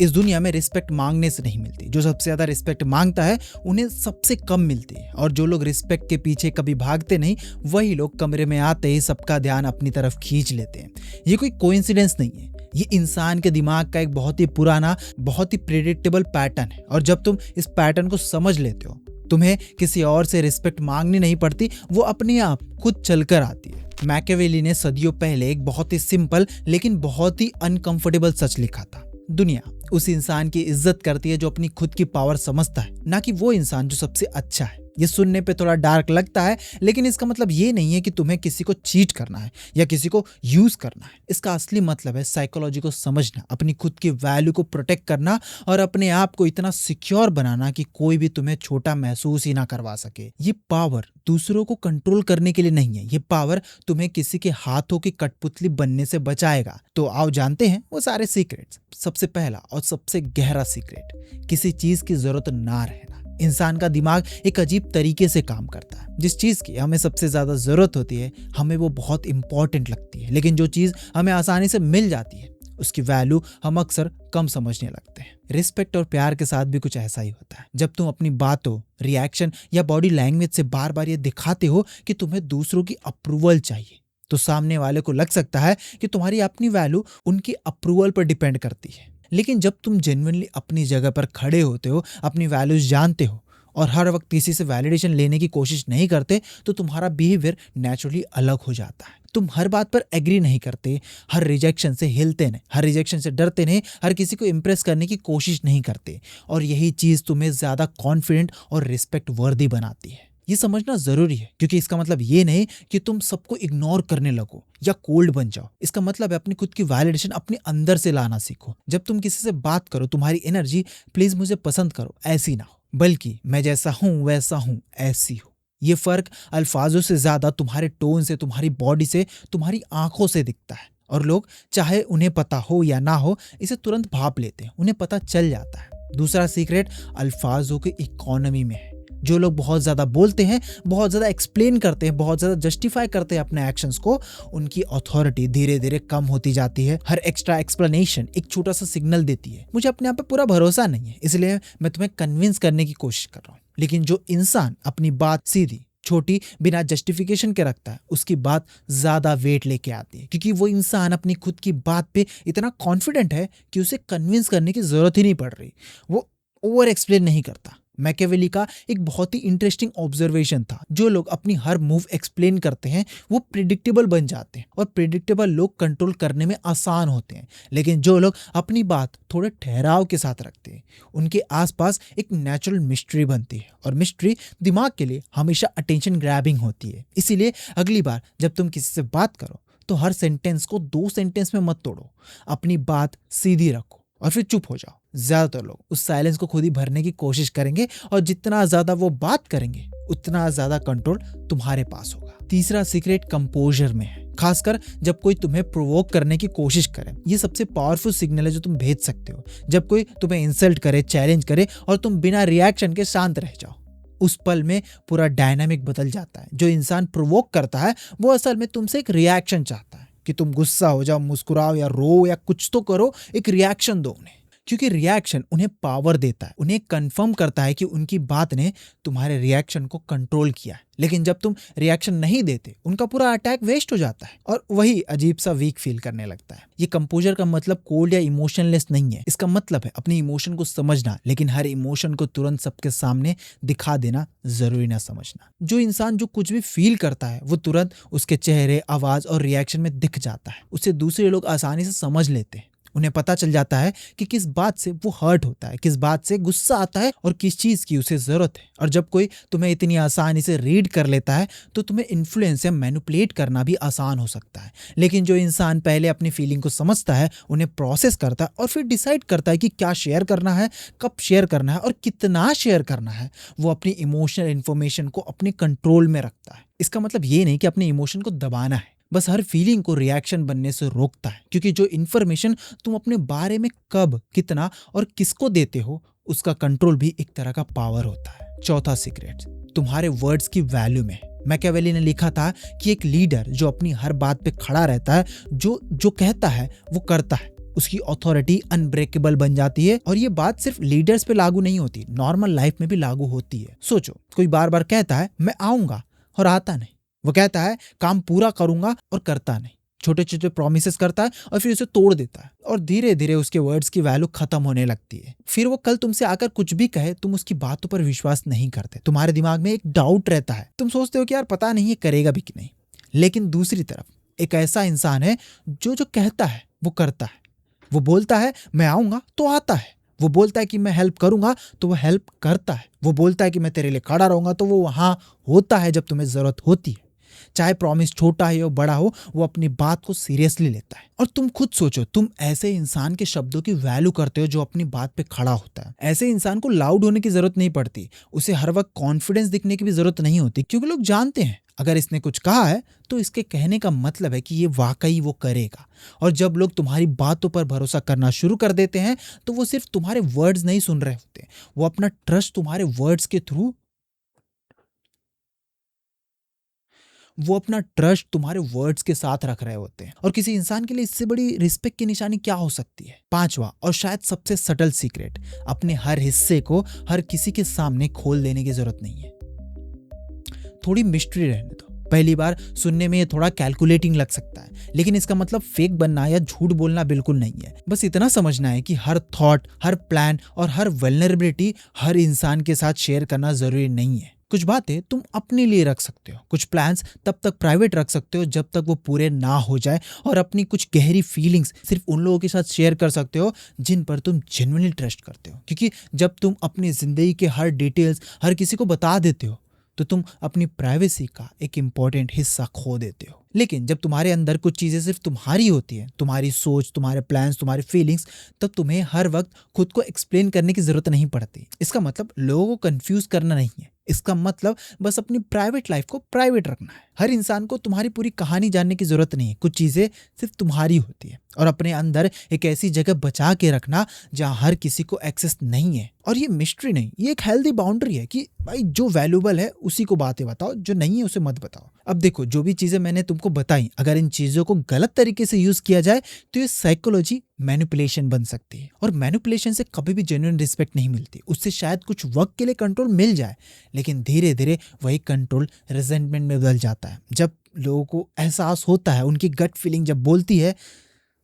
इस दुनिया में रिस्पेक्ट मांगने से नहीं मिलती। जो सबसे ज्यादा रिस्पेक्ट मांगता है उन्हें सबसे कम मिलती है, और जो लोग रिस्पेक्ट के पीछे कभी भागते नहीं, वही लोग कमरे में आते ही सबका ध्यान अपनी तरफ खींच लेते हैं। ये कोई कोइंसिडेंस नहीं है, ये इंसान के दिमाग का एक बहुत ही पुराना, बहुत ही प्रेडिक्टेबल पैटर्न है। और जब तुम इस पैटर्न को समझ लेते हो, तुम्हें किसी और से रिस्पेक्ट मांगनी नहीं पड़ती, वो अपने आप खुद चलकर आती है। मैकियावेली ने सदियों पहले एक बहुत ही सिंपल लेकिन बहुत ही अनकंफर्टेबल सच लिखा था। दुनिया उस इंसान की इज्जत करती है जो अपनी खुद की पावर समझता है, ना कि वो इंसान जो सबसे अच्छा है। ये सुनने पे थोड़ा डार्क लगता है, लेकिन इसका मतलब ये नहीं है कि तुम्हें किसी को चीट करना है या किसी को यूज करना है। इसका असली मतलब है साइकोलॉजी को समझना, अपनी खुद की वैल्यू को प्रोटेक्ट करना और अपने आप को इतना सिक्योर बनाना कि कोई भी तुम्हें छोटा महसूस ही ना करवा सके। ये पावर दूसरों को कंट्रोल करने के लिए नहीं है, ये पावर तुम्हें किसी के हाथों की कठपुतली बनने से बचाएगा। तो आओ जानते हैं वो सारे सीक्रेट्स। सबसे पहला और सबसे गहरा सीक्रेट, किसी चीज की जरूरत ना रहना। इंसान का दिमाग एक अजीब तरीके से काम करता है। जिस चीज की हमें सबसे ज्यादा जरूरत होती है, हमें वो बहुत इंपॉर्टेंट लगती है, लेकिन जो चीज हमें आसानी से मिल जाती है, उसकी वैल्यू हम अक्सर कम समझने लगते हैं। रिस्पेक्ट और प्यार के साथ भी कुछ ऐसा ही होता है। जब तुम अपनी बातों, रिएक्शन या बॉडी लैंग्वेज से बार बार ये दिखाते हो कि तुम्हें दूसरों की अप्रूवल चाहिए, तो सामने वाले को लग सकता है कि तुम्हारी अपनी वैल्यू उनकी अप्रूवल पर डिपेंड करती है। लेकिन जब तुम जेन्युइनली अपनी जगह पर खड़े होते हो, अपनी वैल्यूज जानते हो और हर वक्त किसी से वैलिडेशन लेने की कोशिश नहीं करते, तो तुम्हारा बिहेवियर नेचुरली अलग हो जाता है। तुम हर बात पर एग्री नहीं करते, हर रिजेक्शन से हिलते नहीं, हर रिजेक्शन से डरते नहीं, हर किसी को इम्प्रेस करने की कोशिश नहीं करते। और यही चीज तुम्हें ज्यादा कॉन्फिडेंट और रिस्पेक्ट वर्दी बनाती है। ये समझना जरूरी है, क्योंकि इसका मतलब ये नहीं कि तुम सबको इग्नोर करने लगो या कोल्ड बन जाओ। इसका मतलब है अपनी खुद की वैलिडेशन अपने अंदर से लाना सीखो। जब तुम किसी से बात करो, तुम्हारी एनर्जी प्लीज मुझे पसंद करो ऐसी ना हो, बल्कि मैं जैसा हूं वैसा हूं ऐसी हो। ये फर्क अल्फाजों से ज्यादा तुम्हारे टोन से, तुम्हारी बॉडी से, तुम्हारी आंखों से दिखता है। और लोग, चाहे उन्हें पता हो या ना हो, इसे तुरंत भाप लेते हैं, उन्हें पता चल जाता है। दूसरा सीक्रेट अल्फाजों की इकोनॉमी में है। जो लोग बहुत ज्यादा बोलते हैं, बहुत ज्यादा एक्सप्लेन करते हैं, बहुत ज्यादा जस्टिफाई करते हैं अपने एक्शंस को, उनकी अथॉरिटी धीरे धीरे कम होती जाती है। हर एक्स्ट्रा एक्सप्लेनेशन एक छोटा सा सिग्नल देती है, मुझे अपने आप पे पूरा भरोसा नहीं है, इसलिए मैं तुम्हें कन्विंस करने की कोशिश कर रहा हूँ। लेकिन जो इंसान अपनी बात सीधी, छोटी, बिना जस्टिफिकेशन के रखता है, उसकी बात ज्यादा वेट लेके आती है, क्योंकि वो इंसान अपनी खुद की बात पे इतना कॉन्फिडेंट है कि उसे कन्विंस करने की जरूरत ही नहीं पड़ रही। वो ओवर एक्सप्लेन नहीं करता। मैकियावेली का एक बहुत ही इंटरेस्टिंग ऑब्जर्वेशन था, जो लोग अपनी हर मूव एक्सप्लेन करते हैं वो प्रिडिक्टेबल बन जाते हैं, और प्रिडिक्टेबल लोग कंट्रोल करने में आसान होते हैं। लेकिन जो लोग अपनी बात थोड़े ठहराव के साथ रखते हैं, उनके आसपास एक नेचुरल मिस्ट्री बनती है, और मिस्ट्री दिमाग के लिए हमेशा अटेंशन ग्रैबिंग होती है। इसीलिए अगली बार जब तुम किसी से बात करो, तो हर सेंटेंस को 2 सेंटेंस में मत तोड़ो, अपनी बात सीधी रखो और फिर चुप हो जाओ। ज्यादातर लोग उस साइलेंस को खुद ही भरने की कोशिश करेंगे, और जितना ज्यादा वो बात करेंगे, उतना ज्यादा कंट्रोल तुम्हारे पास होगा। तीसरा सीक्रेट कंपोजर में है, खासकर जब कोई तुम्हें प्रोवोक करने की कोशिश करे। ये सबसे पावरफुल सिग्नल है जो तुम भेज सकते हो। जब कोई तुम्हें इंसल्ट करे, चैलेंज करे, और तुम बिना रिएक्शन के शांत रह जाओ, उस पल में पूरा डायनामिक बदल जाता है। जो इंसान प्रोवोक करता है, वो असल में तुमसे एक रिएक्शन चाहता है, कि तुम गुस्सा हो जाओ, मुस्कुराओ या रो या कुछ तो करो, एक रिएक्शन दो उन्हें। क्योंकि रिएक्शन उन्हें पावर देता है, उन्हें कंफर्म करता है कि उनकी बात ने तुम्हारे रिएक्शन को कंट्रोल किया है। लेकिन जब तुम रिएक्शन नहीं देते, उनका पूरा अटैक वेस्ट हो जाता है, और वही अजीब सा वीक फील करने लगता है। ये कंपोजर का मतलब कोल्ड या इमोशनलेस नहीं है। इसका मतलब है अपनी इमोशन को समझना, लेकिन हर इमोशन को तुरंत सबके सामने दिखा देना जरूरी ना समझना। जो इंसान जो कुछ भी फील करता है, वो तुरंत उसके चेहरे, आवाज और रिएक्शन में दिख जाता है। उसे दूसरे लोग आसानी से समझ लेते हैं। उन्हें पता चल जाता है कि किस बात से वो हर्ट होता है, किस बात से गुस्सा आता है, और किस चीज की उसे जरूरत है। और जब कोई तुम्हें इतनी आसानी से रीड कर लेता है, तो तुम्हें इन्फ्लुएंस या मैनिपुलेट करना भी आसान हो सकता है। लेकिन जो इंसान पहले अपनी फीलिंग को समझता है, उन्हें प्रोसेस करता है, और फिर डिसाइड करता है कि क्या शेयर करना है, कब शेयर करना है और कितना शेयर करना है, वो अपनी इमोशनल इन्फॉर्मेशन को अपने कंट्रोल में रखता है। इसका मतलब ये नहीं कि अपने इमोशन को दबाना है, बस हर फीलिंग को रिएक्शन बनने से रोकता है। क्योंकि जो इन्फॉर्मेशन तुम अपने बारे में कब, कितना और किसको देते हो, उसका कंट्रोल भी एक तरह का पावर होता है। चौथा सीक्रेट तुम्हारे वर्ड्स की वैल्यू में। मैकियावेली ने लिखा था कि एक लीडर जो अपनी हर बात पे खड़ा रहता है, जो कहता है वो करता है, उसकी अथॉरिटी अनब्रेकेबल बन जाती है। और ये बात सिर्फ लीडर्स पे लागू नहीं होती, नॉर्मल लाइफ में भी लागू होती है। सोचो, कोई बार बार कहता है मैं आऊंगा और आता नहीं। वो कहता है काम पूरा करूंगा और करता नहीं। छोटे छोटे प्रोमिसेस करता है और फिर उसे तोड़ देता है, और धीरे धीरे उसके वर्ड्स की वैल्यू खत्म होने लगती है। फिर वो कल तुमसे आकर कुछ भी कहे, तुम उसकी बातों पर विश्वास नहीं करते। तुम्हारे दिमाग में एक डाउट रहता है, तुम सोचते हो कि यार पता नहीं ये करेगा भी कि नहीं। लेकिन दूसरी तरफ एक ऐसा इंसान है जो जो कहता है वो करता है। वो बोलता है मैं आऊंगा तो आता है। वो बोलता है कि मैं हेल्प करूंगा तो वो हेल्प करता है। वो बोलता है कि मैं तेरे लिए खड़ा रहूंगा तो वो वहां होता है जब तुम्हें जरूरत होती है। चाहे प्रॉमिस छोटा है या बड़ा हो, वो अपनी बात को सीरियसली लेता है। और तुम खुद सोचो, तुम ऐसे इंसान के शब्दों की वैल्यू करते हो जो अपनी बात पे खड़ा होता है। ऐसे इंसान को लाउड होने की जरूरत नहीं पड़ती, उसे हर वक्त कॉन्फिडेंस दिखने की भी जरूरत नहीं होती, क्योंकि लोग जानते हैं अगर इसने कुछ कहा है तो इसके कहने का मतलब है कि ये वाकई वो करेगा। और जब लोग तुम्हारी बातों पर भरोसा करना शुरू कर देते हैं तो वो सिर्फ तुम्हारे वर्ड्स नहीं सुन रहे होते, वो अपना ट्रस्ट तुम्हारे वर्ड्स के थ्रू वो अपना ट्रस्ट तुम्हारे वर्ड्स के साथ रख रहे होते हैं। और किसी इंसान के लिए इससे बड़ी रिस्पेक्ट की निशानी क्या हो सकती है? पांचवा और शायद सबसे सटल सीक्रेट, अपने हर हिस्से को हर किसी के सामने खोल देने की जरूरत नहीं है। थोड़ी मिस्ट्री रहने दो। पहली बार सुनने में ये थोड़ा कैलकुलेटिंग लग सकता है, लेकिन इसका मतलब फेक बनना या झूठ बोलना बिल्कुल नहीं है। बस इतना समझना है कि हर थॉट, हर प्लान और हर वल्नरेबिलिटी हर इंसान के साथ शेयर करना जरूरी नहीं है। कुछ बातें तुम अपने लिए रख सकते हो, कुछ प्लान्स तब तक प्राइवेट रख सकते हो जब तक वो पूरे ना हो जाए, और अपनी कुछ गहरी फीलिंग्स सिर्फ उन लोगों के साथ शेयर कर सकते हो जिन पर तुम जेन्युइनली ट्रस्ट करते हो। क्योंकि जब तुम अपनी जिंदगी के हर डिटेल्स हर किसी को बता देते हो तो तुम अपनी प्राइवेसी का एक इम्पॉर्टेंट हिस्सा खो देते हो। लेकिन जब तुम्हारे अंदर कुछ चीजें सिर्फ तुम्हारी होती हैं, तुम्हारी सोच, तुम्हारे प्लान्स, तुम्हारे फीलिंग्स, तब तुम्हें हर वक्त खुद को एक्सप्लेन करने की जरूरत नहीं पड़ती। इसका मतलब लोगों को कंफ्यूज करना नहीं है, इसका मतलब बस अपनी प्राइवेट लाइफ को प्राइवेट रखना है। हर इंसान को तुम्हारी पूरी कहानी जानने की जरूरत नहीं है, कुछ चीजें सिर्फ तुम्हारी होती है। और अपने अंदर एक ऐसी जगह बचा के रखना जहां हर किसी को एक्सेस नहीं है। और ये मिस्ट्री नहीं, ये एक हेल्दी बाउंड्री है कि भाई जो वैल्यूबल है उसी को बातें बताओ, जो नहीं है उसे मत बताओ। अब देखो, जो भी चीजें मैंने तुमको बताई, अगर इन चीजों को गलत तरीके से यूज किया जाए तो ये साइकोलॉजी मैनिपुलेशन बन सकती है। और मैनिपुलेशन से कभी भी जेन्युइन रिस्पेक्ट नहीं मिलती। उससे शायद कुछ वक्त के लिए कंट्रोल मिल जाए, लेकिन धीरे धीरे वही कंट्रोल रिजेंटमेंट में बदल जाता है। जब लोगों को एहसास होता है, उनकी गट फीलिंग जब बोलती है,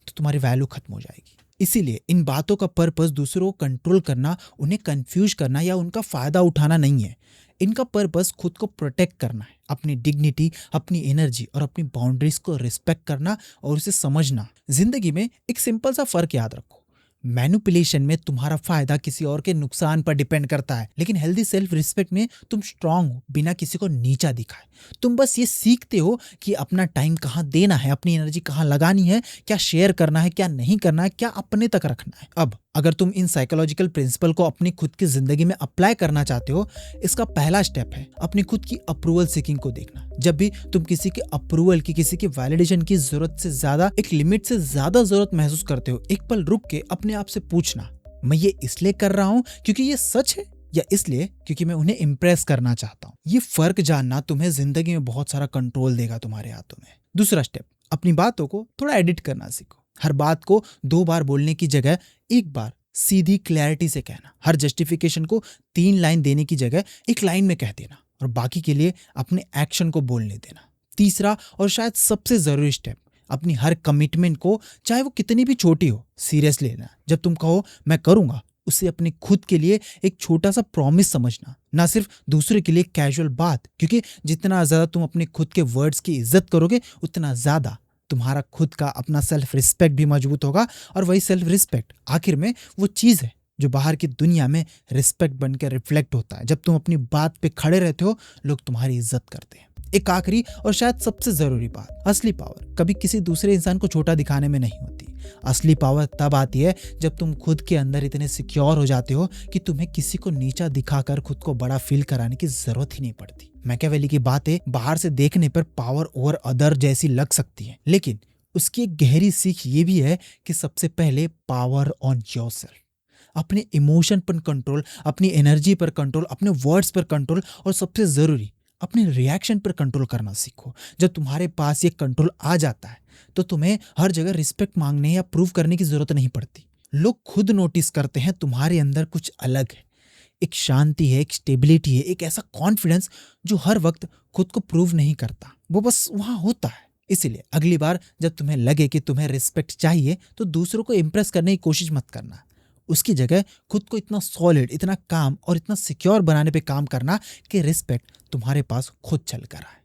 तो तुम्हारी वैल्यू खत्म हो जाएगी। इसीलिए इन बातों का पर्पस दूसरों को कंट्रोल करना, उन्हें कंफ्यूज करना या उनका फायदा उठाना नहीं है। इनका पर्पस खुद को प्रोटेक्ट करना है, अपनी डिग्निटी, अपनी एनर्जी और अपनी बाउंड्रीज को रिस्पेक्ट करना और उसे समझना। जिंदगी में एक सिंपल सा फर्क याद रखो, मैनिपुलेशन में तुम्हारा फायदा किसी और के नुकसान पर डिपेंड करता है, लेकिन हेल्दी सेल्फ रिस्पेक्ट में तुम स्ट्रांग हो बिना किसी को नीचा दिखाए। तुम बस ये सीखते हो कि अपना टाइम कहाँ देना है, अपनी एनर्जी कहाँ लगानी है, क्या शेयर करना है, क्या नहीं करना है, क्या अपने तक रखना है। अब अगर तुम इन साइकोलॉजिकल प्रिंसिपल को अपनी खुद की जिंदगी में अप्लाई करना चाहते हो, इसका पहला स्टेप है अपनी खुद की अप्रूवल सीकिंग को देखना। जब भी तुम किसी के अप्रूवल की, किसी के वैलिडेशन की जरूरत से ज्यादा, एक लिमिट से ज्यादा जरूरत महसूस करते हो, एक पल रुक के अपने आप से पूछना, मैं ये इसलिए कर रहा हूं क्योंकि ये सच है, या इसलिए क्योंकि मैं उन्हें इंप्रेस करना चाहता हूं। ये फर्क जानना तुम्हें जिंदगी में बहुत सारा कंट्रोल देगा तुम्हारे हाथों में। दूसरा स्टेप, अपनी बातों को थोड़ा एडिट करना सीखो। हर बात को 2 बार बोलने की जगह 1 बार सीधी क्लैरिटी से कहना। हर जस्टिफिकेशन को 3 लाइन देने की जगह 1 लाइन में कह देना, और बाकी के लिए अपने एक्शन को बोलने देना। तीसरा और शायद सबसे जरूरी स्टेप, अपनी हर कमिटमेंट को, चाहे वो कितनी भी छोटी हो, सीरियस लेना। जब तुम कहो मैं करूंगा, उसे अपने खुद के लिए एक छोटा सा प्रॉमिस समझना, ना सिर्फ दूसरे के लिए कैजुअल बात। क्योंकि जितना ज्यादा तुम अपने खुद के वर्ड्स की इज्जत करोगे, उतना ज्यादा तुम्हारा खुद का अपना सेल्फ रिस्पेक्ट भी मजबूत होगा। और वही सेल्फ रिस्पेक्ट आखिर में वो चीज है जो बाहर की दुनिया में रिस्पेक्ट बनकर रिफ्लेक्ट होता है। जब तुम अपनी बात पे खड़े रहते हो, लोग तुम्हारी इज्जत करते हैं। एक आखिरी और शायद सबसे जरूरी बात, असली पावर कभी किसी दूसरे इंसान को छोटा दिखाने में नहीं होती। असली पावर तब आती है जब तुम खुद के अंदर इतने सिक्योर हो जाते हो कि तुम्हें किसी को नीचा दिखाकर खुद को बड़ा फील कराने की जरूरत ही नहीं पड़ती। मैकियावेली की बातें बाहर से देखने पर पावर ओवर अदर जैसी लग सकती है, लेकिन उसकी एक गहरी सीख ये भी है कि सबसे पहले पावर ऑन योरसेल्फ। अपने इमोशन पर कंट्रोल, अपनी एनर्जी पर कंट्रोल, अपने वर्ड्स पर कंट्रोल, और सबसे जरूरी अपने रिएक्शन पर कंट्रोल करना सीखो। जब तुम्हारे पास ये कंट्रोल आ जाता है, तो तुम्हें हर जगह रिस्पेक्ट मांगने या प्रूव करने की जरूरत नहीं पड़ती। लोग खुद नोटिस करते हैं तुम्हारे अंदर कुछ अलग है, एक शांति है, एक स्टेबिलिटी है, एक ऐसा कॉन्फिडेंस जो हर वक्त खुद को प्रूव नहीं करता, वो बस वहां होता है। इसीलिए अगली बार जब तुम्हें लगे कि तुम्हें रिस्पेक्ट चाहिए तो दूसरों को इम्प्रेस करने की कोशिश मत करना। उसकी जगह खुद को इतना सॉलिड, इतना काम और इतना सिक्योर बनाने पे काम करना कि रिस्पेक्ट तुम्हारे पास खुद चल कर आए।